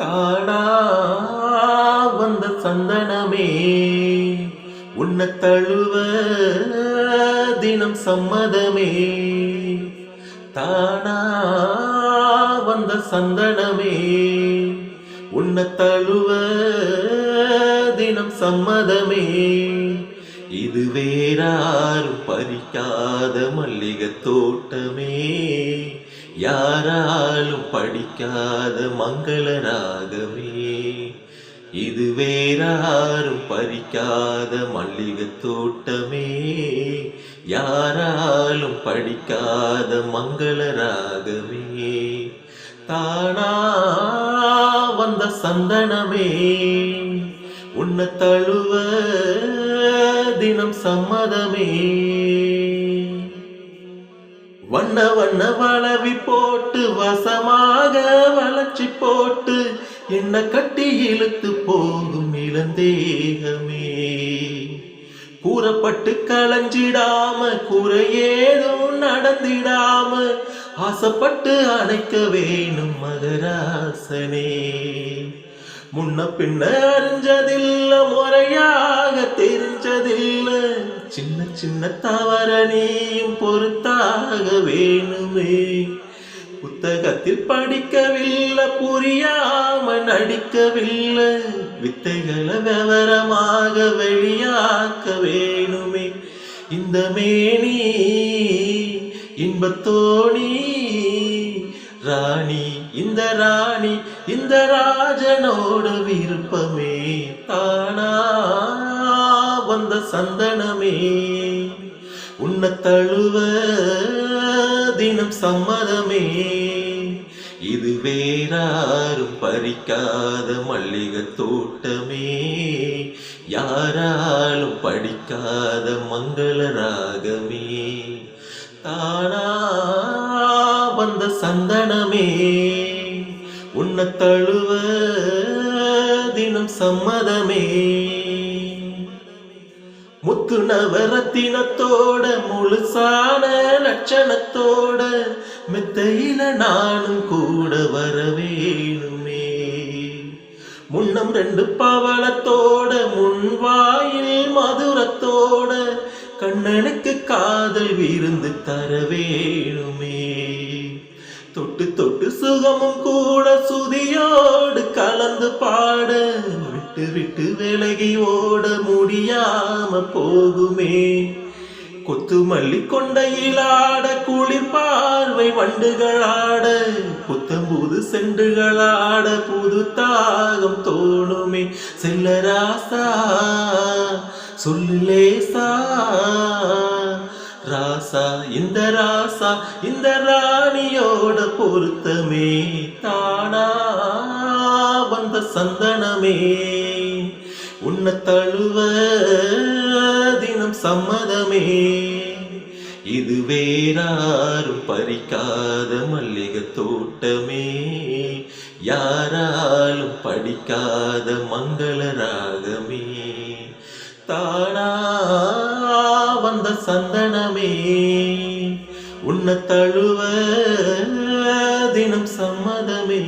தானா வந்த சந்தனமே உன்னை தழுவ தினம் சம்மதமே. தானா வந்த சந்தனமே உன்னை தழுவ தினம் சம்மதமே. இது வேறாரும் பறிக்காத மல்லிகை தோட்டமே, யாராலும் படிக்காத மங்கள ராகமே. இது வேறாரும் பறிக்காத மல்லிகை தோட்டமே, யாராலும் படிக்காத மங்கள ராகமே. தானா வந்த சந்தனமே உன்னை தழுவ தினம் சம்மதமே. வண்ண வண்ண வளவி போட்டு வசமாக வளர்ச்சி போட்டு என்ன கட்டி இழுத்து போகும் இளந்தேகமே. கூறப்பட்டு களைஞ்சிடாம குறையேதும் நடந்திடாம ஆசைப்பட்டு அணைக்க வேணும் மகராசனே. முன்ன பின்ன அறிஞ்சதில்ல, முறையாக தெரிஞ்சதில்ல, சின்ன சின்ன தவற நீயும் பொறுத்தாக வேணுமே. புத்தகத்தில் படிக்கவில்லை, புரியாம நடிக்கவில்லை, வித்தைகளை விவரமாக வெளியாக்க வேணுமே. இந்த மேனி இன்பத்தோணி ராணி, இந்த ராணி இந்த ராஜனோட விருப்பமே. தானா வந்த சந்தனமே உன்னை தழுவ தினம் சம்மதமே. இது வேறாரும் பறிக்காத மல்லிகை தோட்டமே, யாராலும் படிக்காத மங்கள ராகமே. தானா வந்த சந்தனமே உன்னை தழுவ தினம் சம்மதமே. முத்து நவரத்தினத்தோட முழுசான லட்சணத்தோட மெத்தையில நானும் கூட வரவேணுமே. முன்னம் 2 பவளத்தோட முன்வாயில் மதுரத்தோட கண்ணனுக்கு காதல் விருந்து தர வேணுமே. தொட்டு தொட்டு சுகமும் கூட சுதியோடு கலந்து பாட விட்டு விட்டு விலகி ஓட முடியாம போகுமே. கொத்து மல்லி கொண்டையிலாட குளிர் பார்வை வண்டுகளாட புத்தம்புது செண்டுகளாட புது தாகம் தோணுமே. செல்லராசா சொல்லு லேசா ராசா, இந்த ராசா இந்த ராணியோட பொருத்தமே. தானா வந்த சந்தனமே உன்னை தழுவ தினம் சம்மதமே. இது வேறாரும் பறிக்காத மல்லிகை தோட்டமே, யாராலும் படிக்காத மங்கள ராகமே. தானா வந்த சந்தனமே உன்னை தழுவ தினம் சம்மதமே.